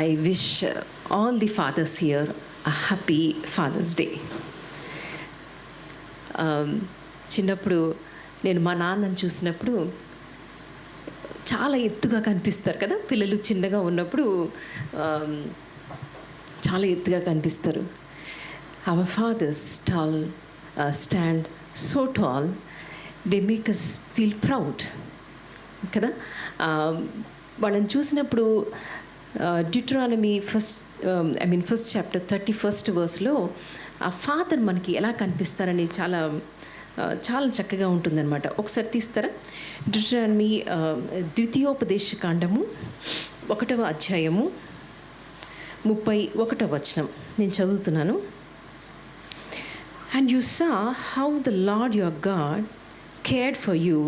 I wish all the fathers here a happy Father's Day. చిన్నప్పుడు నేను మా నాన్నని చూసినప్పుడు చాలా ఎత్తుగా కనిపిస్తారు కదా, పిల్లలు చిన్నగా ఉన్నప్పుడు చాలా ఎత్తుగా కనిపిస్తారు. Our fathers stand so tall, they make us feel proud కదా. వాళ్ళని చూసినప్పుడు డ్యూటరానమీ ఫస్ట్ చాప్టర్ 31st verseలో ఆ ఫాదర్ మనకి ఎలా కనిపిస్తారని చాలా చాలా చక్కగా ఉంటుందన్నమాట. ఒకసారి తీస్తారా? డ్యూటరానమీ ద్వితీయోపదేశ కాండము 1వ అధ్యాయము 31వ వచనం నేను చదువుతున్నాను. And you saw how the Lord your God cared for you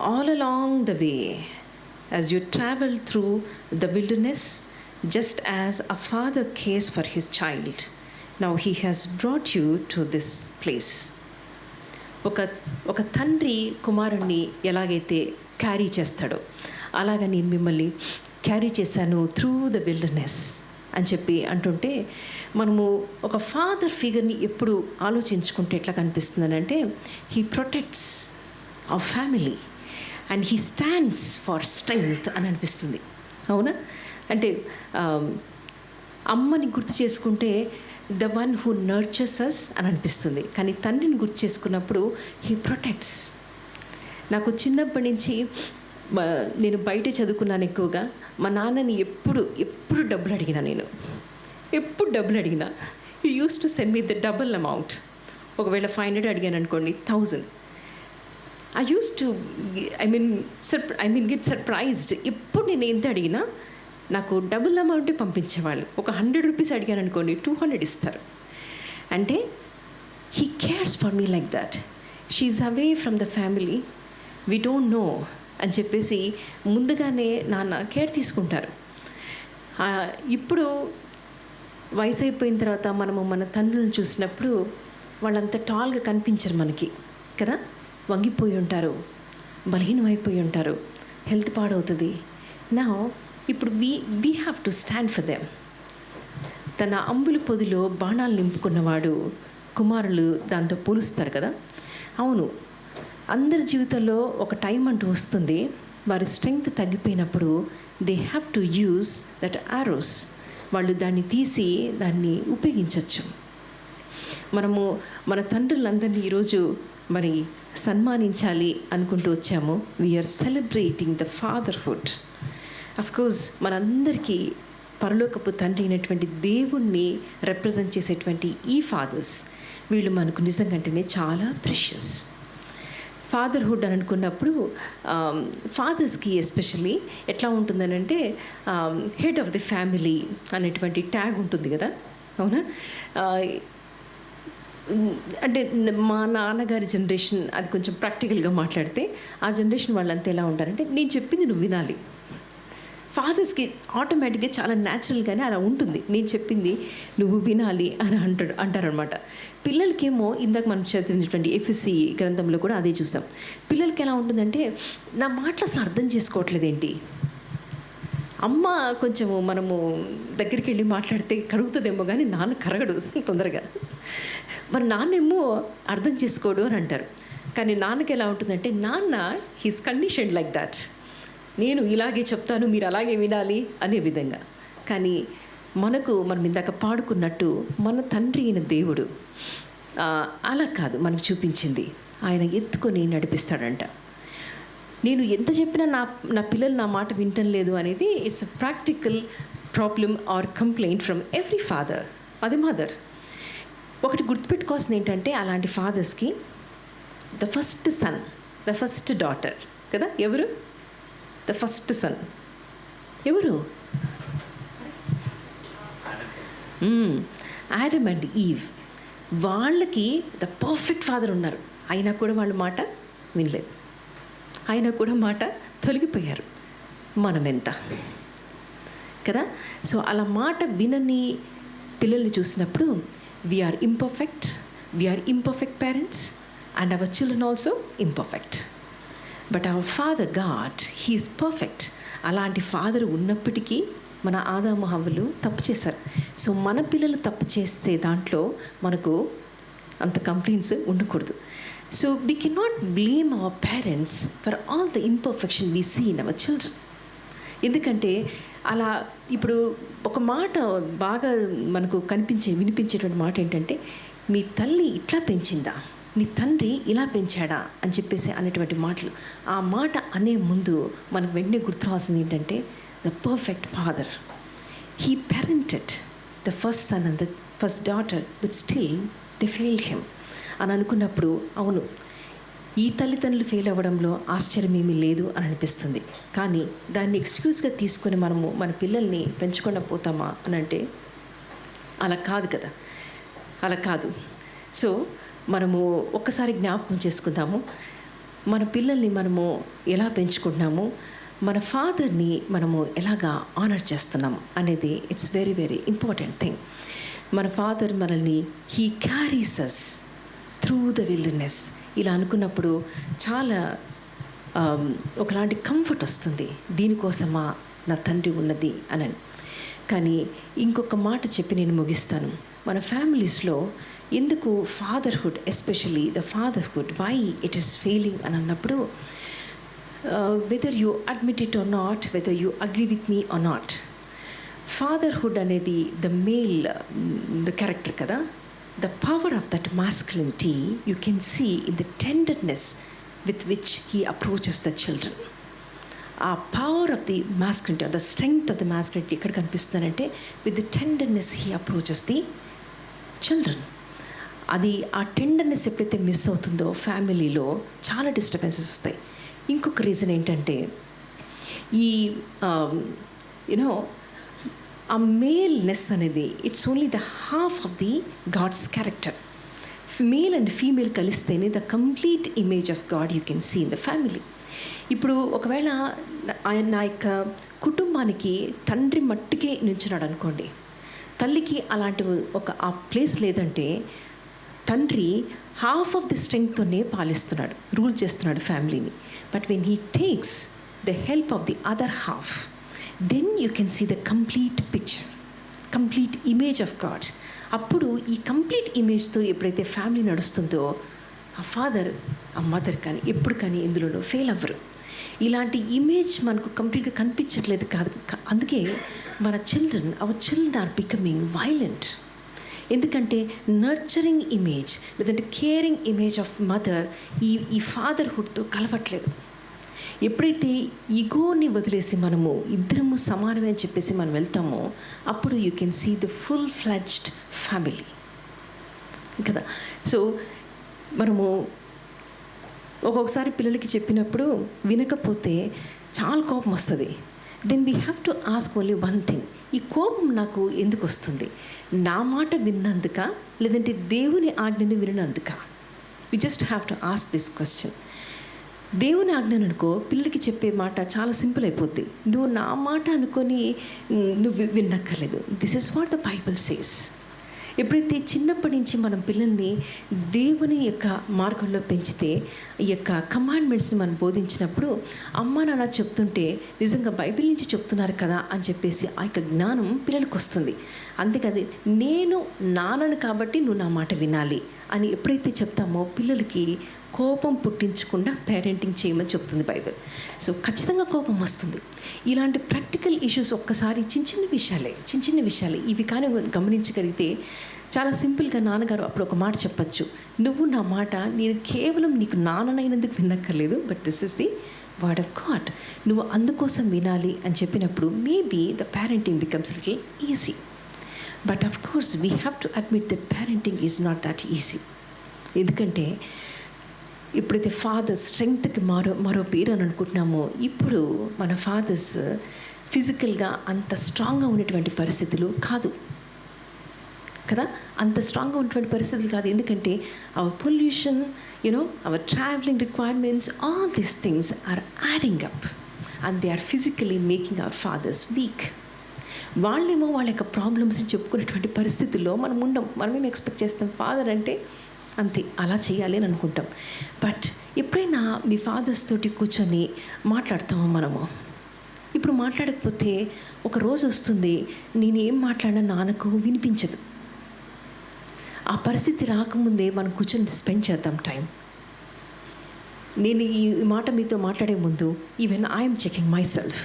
all along the way as you traveled through the wilderness, just as a father cares for his child. Now he has brought you to this place. ఒక తండ్రి కుమారుణ్ణి ఎలాగైతే carry చేస్తాడో అలాగా నేను మిమ్మల్ని carry చేశాను through the wilderness అని చెప్పి అంటుంటే, మనము ఒక ఫాదర్ ఫిగర్ని ఎప్పుడు ఆలోచించుకుంటే ఎట్లా కనిపిస్తుందనంటే, he protects our family and he stands for strength అని అనిపిస్తుంది. అవునా? అంటే అమ్మని గుర్తు చేసుకుంటే the one who nurtures us అని అనిపిస్తుంది. కానీ తండ్రిని గుర్తు చేసుకున్నప్పుడు హీ ప్రొటెక్ట్స్. నాకు చిన్నప్పటి నుంచి నేను బయట చదువుకున్నాను ఎక్కువగా. మా నాన్నని ఎప్పుడు డబ్బులు అడిగినా, నేను ఎప్పుడు డబ్బులు అడిగినా he use to send me the double amount. ఒకవేళ 500 అడిగాను అనుకోండి, 1000. I use to get surprised. ఎప్పుడు నేను ఎంత అడిగినా నాకు డబుల్ అమౌంటే పంపించేవాళ్ళు. ఒక 100 రూపీస్ అడిగాను అనుకోండి, 200 ఇస్తారు. అంటే he cares for me like that. She is away from the family, we don't know అని చెప్పేసి ముందుగానే నాన్న కేర్ తీసుకుంటారు. ఇప్పుడు వయసు అయిపోయిన తర్వాత మనము మన తండ్రులను చూసినప్పుడు వాళ్ళంత టాల్గా కనిపించరు మనకి కదా. వంగిపోయి ఉంటారు, బలహీనమైపోయి ఉంటారు, హెల్త్ పాడవుతుంది. నా ఇప్పుడు we have to stand for them. తన అంబుల పొదిలో బాణాలు నింపుకున్నవాడు కుమారులు దాంతో పోలుస్తారు కదా. అవును, అందరి జీవితంలో ఒక టైం అంటూ వస్తుంది, వారి స్ట్రెంగ్త్ తగ్గిపోయినప్పుడు they have to use that arrows. వాళ్ళు దాన్ని తీసి దాన్ని ఉపయోగించవచ్చు. మనము మన తండ్రులందరినీ ఈరోజు మరి సన్మానించాలి అనుకుంటూ వచ్చాము. We are celebrating the fatherhood. Of course మనందరికీ పరలోకపు తండ్రి అయినటువంటి దేవుణ్ణి రిప్రజెంట్ చేసేటువంటి ఈ ఫాదర్స్, వీళ్ళు మనకు నిజంగానే చాలా ప్రెషియస్. ఫాదర్హుడ్ అని అనుకున్నప్పుడు ఫాదర్స్కి ఎస్పెషల్లీ ఎట్లా ఉంటుందనంటే హెడ్ ఆఫ్ ది ఫ్యామిలీ అనేటువంటి ట్యాగ్ ఉంటుంది కదా. అవునా? అంటే మా నాన్నగారి జనరేషన్ అది కొంచెం ప్రాక్టికల్గా మాట్లాడితే, ఆ జనరేషన్ వాళ్ళంతా ఎలా ఉంటారంటే, నేను చెప్పింది నువ్వు వినాలి. ఫాదర్స్కి ఆటోమేటిక్గా చాలా న్యాచురల్గానే అలా ఉంటుంది, నేను చెప్పింది నువ్వు వినాలి అని అంటారనమాట. పిల్లలకేమో ఇందాక మనం చదివినటువంటి ఎఫ్ఎస్సి గ్రంథంలో కూడా అదే చూసాం. పిల్లలకి ఎలా ఉంటుందంటే, నా మాటలు అసలు అర్థం చేసుకోవట్లేదేంటి, అమ్మ కొంచెము మనము దగ్గరికి వెళ్ళి మాట్లాడితే కరుగుతుందేమో కానీ నాన్న కరగడు తొందరగా, మరి నాన్నేమో అర్థం చేసుకోడు అని అంటారు. కానీ నాన్నకి ఎలా ఉంటుందంటే, నాన్న హీస్ కండిషన్డ్ లైక్ దాట్, నేను ఇలాగే చెప్తాను మీరు అలాగే వినాలి అనే విధంగా. కానీ మనం ఇందాక పాడుకున్నట్టు మన తండ్రి అయిన దేవుడు అలా కాదు మనకు చూపించింది. ఆయన ఎత్తుకొని నడిపిస్తాడంట. నేను ఎంత చెప్పినా నా పిల్లలు నా మాట వింటం లేదు అనేది it's a practical problem or complaint from every father, అది మదర్. ఒకటి గుర్తుపెట్టుకోవాల్సింది ఏంటంటే, అలాంటి ఫాదర్స్కి the first son, the first daughter కదా. ఎవరు ద ఫస్ట్ సన్? ఎవరు? Adam and Eve. వాళ్ళకి ద పర్ఫెక్ట్ ఫాదర్ ఉన్నారు, అయినా కూడా వాళ్ళ మాట వినలేదు, అయినా కూడా మాట తొలగిపోయారు. మనం ఎంత కదా. సో అలా మాట వినని పిల్లల్ని చూసినప్పుడు we are imperfect parents and our children also imperfect. But our Father God, He is perfect. అలాంటి ఫాదర్ ఉన్నప్పటికీ మన ఆదాము హవ్వలు తప్పు చేశారు. సో మన పిల్లలు తప్పు చేస్తే దాంట్లో మనకు అంత కంప్లైంట్స్ ఉండకూడదు. So we can not blame our parents for all the imperfection we see in our children. ఎందుకంటే అలా ఇప్పుడు ఒక మాట బాగా మనకు వినిపించేటువంటి మాట ఏంటంటే, మీ తల్లి ఇట్లా పెంచిందా, నీ తండ్రి ఇలా పెంచాడా అని చెప్పేసి అనేటువంటి మాటలు. ఆ మాట అనే ముందు మనకు వెంటనే గుర్తురావాల్సింది ఏంటంటే, the perfect father, he parented the first son and the first daughter but still they failed him అని అనుకున్నప్పుడు, అవును, ఈ తల్లిదండ్రులు ఫెయిల్ అవ్వడంలో ఆశ్చర్యమేమీ లేదు అని అనిపిస్తుంది. కానీ దాన్ని ఎక్స్క్యూజ్గా తీసుకొని మనము మన పిల్లల్ని పెంచకుండా పోతామా అని అంటే అలా కాదు కదా, అలా కాదు. సో మనము ఒక్కసారి జ్ఞాపకం చేసుకుందాము, మన పిల్లల్ని మనము ఎలా పెంచుకుంటున్నాము, మన ఫాదర్ని మనము ఎలాగా ఆనర్ చేస్తున్నాము అనేది it's very very important thing. మన ఫాదర్ మనల్ని he carries us through the wilderness ఇలా అనుకున్నప్పుడు చాలా ఒకలాంటి కంఫర్ట్ వస్తుంది, దీనికోసమా నా తండ్రి ఉన్నది అని. కానీ ఇంకొక మాట చెప్పి నేను ముగిస్తాను. మన ఫ్యామిలీస్లో ఎందుకు fatherhood, especially the fatherhood, why it is failing అని అన్నప్పుడు, whether you admit it or not, whether you agree with me or not, fatherhood అనేది ద మేల్ ద క్యారెక్టర్ కదా. The power of that masculinity you can see in the tenderness with which he approaches the children. ఆ power of the masculinity or the strength of the masculinity ఎక్కడ కనిపిస్తుందంటే, with the tenderness he approaches the children. అది ఆ tenderness ఎప్పుడైతే miss అవుతుందో ఫ్యామిలీలో చాలా disturbances వస్తాయి. ఇంకొక రీజన్ ఏంటంటే, ఈ యునో ఆ మేల్నెస్ అనేది it's only the half of the God's character. Male and female కలిస్తేనే the complete image of God you can see in the family. ఇప్పుడు ఒకవేళ నా యొక్క కుటుంబానికి తండ్రి మట్టుకే నిల్చున్నాడు అనుకోండి, తల్లికి అలాంటి ఆ ప్లేస్ లేదంటే తండ్రి హాఫ్ ఆఫ్ ది స్ట్రెంగ్త్తోనే పాలిస్తున్నాడు, రూల్ చేస్తున్నాడు ఫ్యామిలీని. But when he takes the help of the other half, then you can see the complete picture, complete image of God. అప్పుడు ఈ కంప్లీట్ ఇమేజ్తో ఎప్పుడైతే ఫ్యామిలీ నడుస్తుందో, ఆ ఫాదర్ ఆ మదర్ కానీ ఎప్పుడు కానీ ఇందులో ఫెయిల్ అవ్వరు. ఇలాంటి ఇమేజ్ మనకు కంప్లీట్గా కనిపించట్లేదు కాదు. అందుకే మన our children are becoming violent. ఎందుకంటే నర్చరింగ్ ఇమేజ్ లేదంటే కేరింగ్ ఇమేజ్ ఆఫ్ మదర్ ఈ ఫాదర్హుడ్తో కలవట్లేదు. ఎప్పుడైతే ఈగోని వదిలేసి మనము ఇద్దరము సమానమే అని చెప్పేసి మనం వెళ్తామో, అప్పుడు you can see the full fledged family కదా. సో మనము ఒక్కొక్కసారి పిల్లలకి చెప్పినప్పుడు వినకపోతే చాలా కోపం వస్తుంది. Then we have to ask only one thing, ఈ కోపం నాకు ఎందుకు వస్తుంది? నా మాట విన్నందుక, లేదంటే దేవుని ఆజ్ఞను వినందుక? We just have to ask this question. దేవుని ఆజ్ఞను అనుకో, పిల్లలకి చెప్పే మాట చాలా సింపుల్ అయిపోద్ది. నువ్వు నా మాట అనుకొని నువ్వు వినక్కర్లేదు. This is what the Bible says. ఎప్పుడైతే చిన్నప్పటి నుంచి మనం పిల్లల్ని దేవుని యొక్క మార్గంలో పెంచితే, ఈ యొక్క కమాండ్మెంట్స్ని మనం బోధించినప్పుడు, అమ్మ నాన్న చెప్తుంటే నిజంగా బైబిల్ నుంచి చెప్తున్నారు కదా అని చెప్పేసి ఆ యొక్క జ్ఞానం పిల్లలకు వస్తుంది. అంతేకాదు నేను నాన్నను కాబట్టి నువ్వు నా మాట వినాలి అని ఎప్పుడైతే చెప్తామో, పిల్లలకి కోపం పుట్టించకుండా పేరెంటింగ్ చేయమని చెప్తుంది బైబిల్. సో ఖచ్చితంగా కోపం వస్తుంది. ఇలాంటి ప్రాక్టికల్ ఇష్యూస్ ఒక్కసారి చిన్న చిన్న విషయాలే ఇవి కానీ గమనించగలిగితే చాలా సింపుల్గా నాన్నగారు అప్పుడు ఒక మాట చెప్పచ్చు, నువ్వు నా మాట నేను కేవలం నీకు నాన్ననైనందుకు వినక్కర్లేదు, but this is the word of God, నువ్వు అందుకోసం వినాలి అని చెప్పినప్పుడు maybe the parenting becomes little easy. But of course we have to admit that parenting is not that easy. ఎందుకంటే ఎప్పుడైతే ఫాదర్స్ స్ట్రెంగ్త్కి మరో పేరు అని అనుకుంటున్నామో, ఇప్పుడు మన ఫాదర్స్ ఫిజికల్గా అంత స్ట్రాంగ్గా ఉన్నటువంటి పరిస్థితులు కాదు కదా, అంత స్ట్రాంగ్గా ఉన్నటువంటి పరిస్థితులు కాదు. ఎందుకంటే our pollution, our travelling requirements, all these things are adding up and they are physically making our fathers weak. వాళ్ళేమో వాళ్ళ యొక్క ప్రాబ్లమ్స్ని చెప్పుకునేటువంటి పరిస్థితుల్లో మనం ఉండం. మనమేం ఎక్స్పెక్ట్ చేస్తాం, ఫాదర్ అంటే అంతే అలా చేయాలి అని అనుకుంటాం. బట్ ఎప్పుడైనా మీ ఫాదర్స్ తోటి కూర్చొని మాట్లాడతామో మనము, ఇప్పుడు మాట్లాడకపోతే ఒక రోజు వస్తుంది, నేనేం మాట్లాడినా నాన్నకు వినిపించదు. ఆ పరిస్థితి రాకముందే మనం కూర్చొని స్పెండ్ చేద్దాం టైం. నేను ఈ మాట మీతో మాట్లాడే ముందు even I'm checking my self.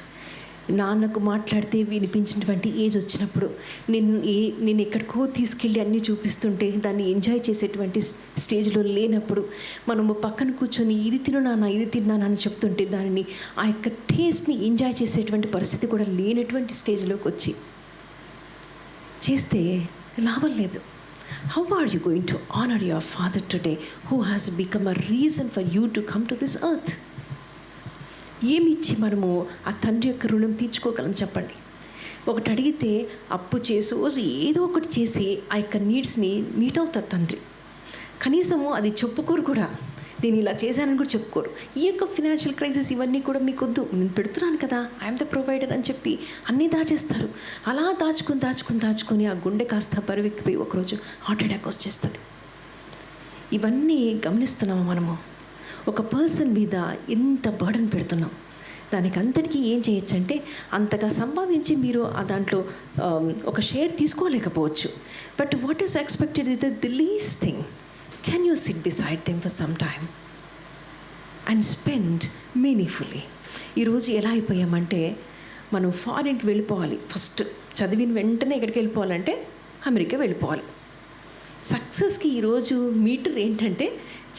నాన్నకు మాట్లాడితే వినిపించినటువంటి ఏజ్ వచ్చినప్పుడు నేను ఎక్కడికో తీసుకెళ్ళి అన్నీ చూపిస్తుంటే దాన్ని ఎంజాయ్ చేసేటువంటి స్టేజ్లో లేనప్పుడు మనము పక్కన కూర్చొని ఇది తిన్నానా ఇది తిన్నానా అని చెప్తుంటే దానిని ఆ యొక్క టేస్ట్ని ఎంజాయ్ చేసేటువంటి పరిస్థితి కూడా లేనటువంటి స్టేజ్లోకి వచ్చి చేస్తే లాభం లేదు. How are you going to honor your father today who has become a reason for you to come to this earth? ఏమిచ్చి మనము ఆ తండ్రి యొక్క రుణం తీర్చుకోగలం చెప్పండి? ఒకటి అడిగితే అప్పు చేసి ఏదో ఒకటి చేసి ఆ యొక్క నీడ్స్ని మీట్ అవుతారు తండ్రి. కనీసము అది చెప్పుకోరు కూడా, నేను ఇలా చేశానని కూడా చెప్పుకోరు. ఈ యొక్క ఫినాన్షియల్ క్రైసిస్ ఇవన్నీ కూడా మీకు వద్దు, నేను పెడుతున్నాను కదా, ఐఎమ్ ద ప్రొవైడర్ అని చెప్పి అన్నీ దాచేస్తారు. అలా దాచుకొని ఆ గుండె కాస్త బరువెక్కిపోయి ఒకరోజు హార్ట్ అటాక్ వచ్చేస్తుంది. ఇవన్నీ గమనిస్తున్నాము మనము. ఒక పర్సన్ మీద ఎంత బర్డన్ పెడుతున్నాం. దానికి అంతటికీ ఏం చేయొచ్చు అంటే అంతగా సంపాదించి మీరు ఆ దాంట్లో ఒక షేర్ తీసుకోలేకపోవచ్చు. But what is expected is the least thing. Can you sit beside them for some time and spend meaningfully? ఈరోజు ఎలా అయిపోయామంటే మనం ఫారిన్కి వెళ్ళిపోవాలి. ఫస్ట్ చదివిన వెంటనే ఎక్కడికి వెళ్ళిపోవాలంటే అమెరికా వెళ్ళిపోవాలి. సక్సెస్కి ఈరోజు మీటర్ ఏంటంటే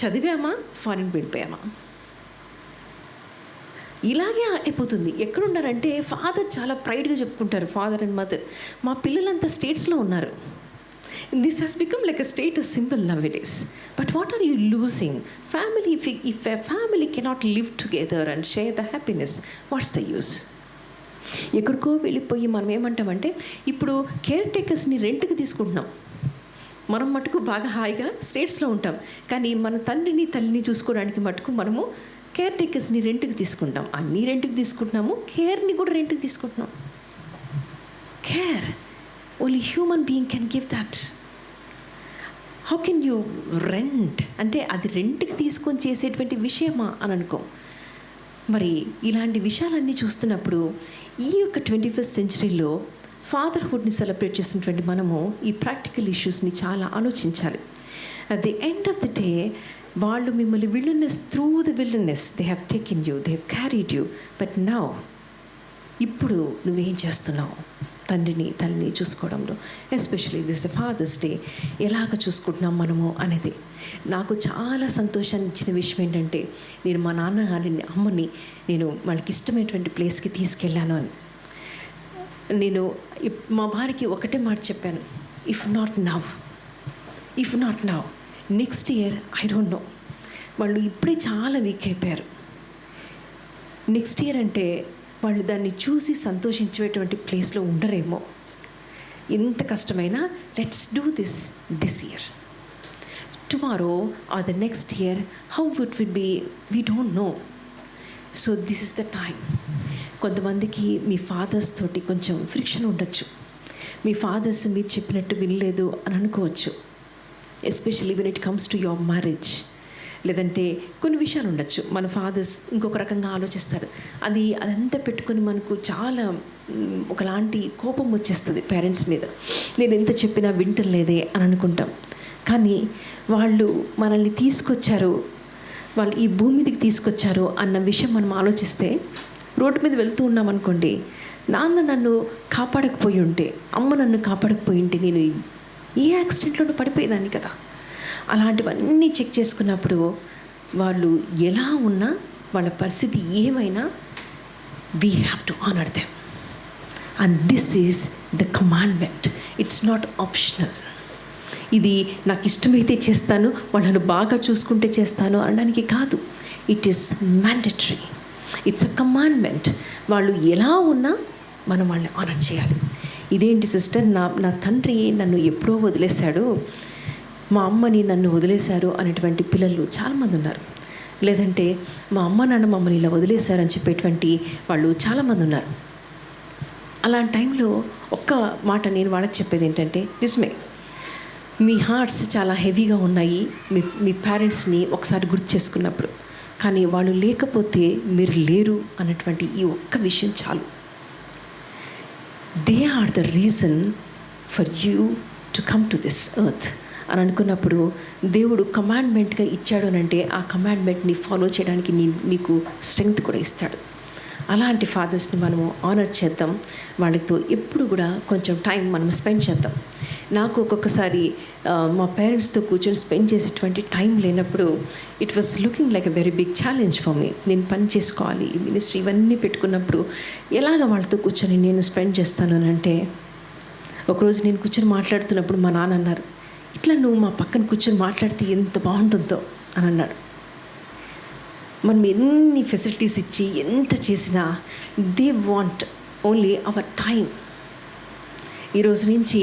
చదివామా ఫారిన్కి వెళ్ళిపోయామా, ఇలాగే అయిపోతుంది. ఎక్కడున్నారంటే ఫాదర్ చాలా ప్రైడ్గా చెప్పుకుంటారు, ఫాదర్ అండ్ మదర్, మా పిల్లలంతా స్టేట్స్లో ఉన్నారు. This has become like a status symbol nowadays. But what are you losing? Family, if a family cannot live together and share the happiness, what's the use? ఎక్కడికో వెళ్ళిపోయి మనం ఏమంటామంటే ఇప్పుడు కేర్ టేకర్స్ని రెంట్కి తీసుకుంటున్నాం. మనం మటుకు బాగా హాయిగా స్టేట్స్లో ఉంటాం, కానీ మన తండ్రిని తల్లిని చూసుకోవడానికి మటుకు మనము కేర్ టేకర్స్ని రెంట్కి తీసుకుంటాం. అన్నీ రెంట్కి తీసుకుంటున్నాము, కేర్ని కూడా రెంట్కి తీసుకుంటున్నాం. Care only human being can give that. How can you rent? అంటే అది రెంట్కి తీసుకొని చేసేటువంటి విషయమా అని అనుకో. మరి ఇలాంటి విషయాలన్నీ చూస్తున్నప్పుడు ఈ యొక్క 21st సెంచరీలో ఫాదర్హుడ్ని సెలబ్రేట్ చేసినటువంటి మనము ఈ ప్రాక్టికల్ ఇష్యూస్ని చాలా ఆలోచించాలి. At the end of the day వాళ్ళు మిమ్మల్ని through the wilderness they have taken you, they have carried you. But now ఇప్పుడు నువ్వేం చేస్తున్నావు తండ్రిని తల్లిని చూసుకోవడంలో? ఎస్పెషలీ దిస్ ఫాదర్స్ డే ఎలాగ చూసుకుంటున్నాం మనము అనేది నాకు చాలా సంతోషాన్ని ఇచ్చిన విషయం ఏంటంటే, నేను మా నాన్నగారిని అమ్మని నేను వాళ్ళకి ఇష్టమైనటువంటి ప్లేస్కి తీసుకెళ్ళాను అని. నేను మా భార్యకి ఒకటే మాట చెప్పాను, if not now next year I don't know. వాళ్ళు ఇప్పుడే చాలా వీక్ అయిపోయారు. నెక్స్ట్ ఇయర్ అంటే వాళ్ళు దాన్ని చూసి సంతోషించేటువంటి ప్లేస్లో ఉండరేమో. ఎంత కష్టమైనా let's do this year. Tomorrow or the next year how it will be we don't know. So this is the time. కొంతమందికి మీ ఫాదర్స్ తోటి కొంచెం ఫ్రిక్షన్ ఉండొచ్చు. మీ ఫాదర్స్ మీరు చెప్పినట్టు వినలేదు అని అనుకోవచ్చు. Especially when it comes to your marriage. లేదంటే కొన్ని విషయాలు ఉండొచ్చు, మన ఫాదర్స్ ఇంకొక రకంగా ఆలోచిస్తారు. అదంతా పెట్టుకొని మనకు చాలా ఒకలాంటి కోపం వచ్చేస్తుంది పేరెంట్స్ మీద. నేను ఎంత చెప్పినా వింటలేదే అని అనుకుంటాం. కానీ వాళ్ళు మనల్ని తీసుకొచ్చారు, వాళ్ళు ఈ భూమి మీదకి తీసుకొచ్చారు అన్న విషయం మనం ఆలోచిస్తే, రోడ్డు మీద వెళ్తూ ఉన్నామనుకోండి, నాన్న నన్ను కాపాడకపోయి ఉంటే, అమ్మ నన్ను కాపాడకపోయి ఉంటే నేను ఏ యాక్సిడెంట్లోనూ పడిపోయేదాన్ని కదా. అలాంటివన్నీ చెక్ చేసుకున్నప్పుడు వాళ్ళు ఎలా ఉన్నా, వాళ్ళ పరిస్థితి ఏమైనా, we have to honour them. And this is the commandment. It's not optional. ఇది నాకు ఇష్టమైతే చేస్తాను, వాళ్ళను బాగా చూసుకుంటే చేస్తాను అనడానికి కాదు. It is mandatory. It's a commandment. వాళ్ళు ఎలా ఉన్నా మనం వాళ్ళని ఆనర్ చేయాలి. ఇదేంటి సిస్టర్, నా తండ్రి నన్ను ఎప్పుడో వదిలేశాడు, మా అమ్మని నన్ను వదిలేశారు అనేటువంటి పిల్లలు చాలామంది ఉన్నారు. లేదంటే మా అమ్మ నాన్న మమ్మల్ని ఇలా వదిలేశారు అని చెప్పేటువంటి వాళ్ళు చాలామంది ఉన్నారు. అలాంటి టైంలో ఒక్క మాట నేను వాళ్ళకి చెప్పేది ఏంటంటే, నిజమే మీ హార్ట్స్ చాలా హెవీగా ఉన్నాయి మీ పేరెంట్స్ని ఒకసారి గుర్తు చేసుకున్నప్పుడు. కానీ వాళ్ళు లేకపోతే మీరు లేరు అన్నటువంటి ఈ ఒక్క విషయం చాలు. They are the reason for you to come to this earth అని అనుకున్నప్పుడు దేవుడు కమాండ్మెంట్గా ఇచ్చాడు అని అంటే ఆ కమాండ్మెంట్ని ఫాలో చేయడానికి నీకు స్ట్రెంగ్త్ కూడా ఇస్తాడు. అలాంటి ఫాదర్స్ని మనము ఆనర్ చేద్దాం. వాళ్ళతో ఎప్పుడు కూడా కొంచెం టైం మనం స్పెండ్ చేద్దాం. నాకు ఒక్కొక్కసారి మా పేరెంట్స్తో కూర్చొని స్పెండ్ చేసేటువంటి టైం లేనప్పుడు it was looking like a very big challenge for me. నేను పని చేసుకోవాలి, ఈ మినిస్ట్రీ ఇవన్నీ పెట్టుకున్నప్పుడు ఎలాగ వాళ్ళతో కూర్చొని నేను స్పెండ్ చేస్తాను అని అంటే, ఒకరోజు నేను కూర్చొని మాట్లాడుతున్నప్పుడు మా నాన్న అన్నారు, ఇట్లా నువ్వు మా పక్కన కూర్చొని మాట్లాడితే ఎంత బాగుంటుందో అని అన్నాడు. మనం ఎన్ని ఫెసిలిటీస్ ఇచ్చి ఎంత చేసినా they want only our time. ఈరోజు నుంచి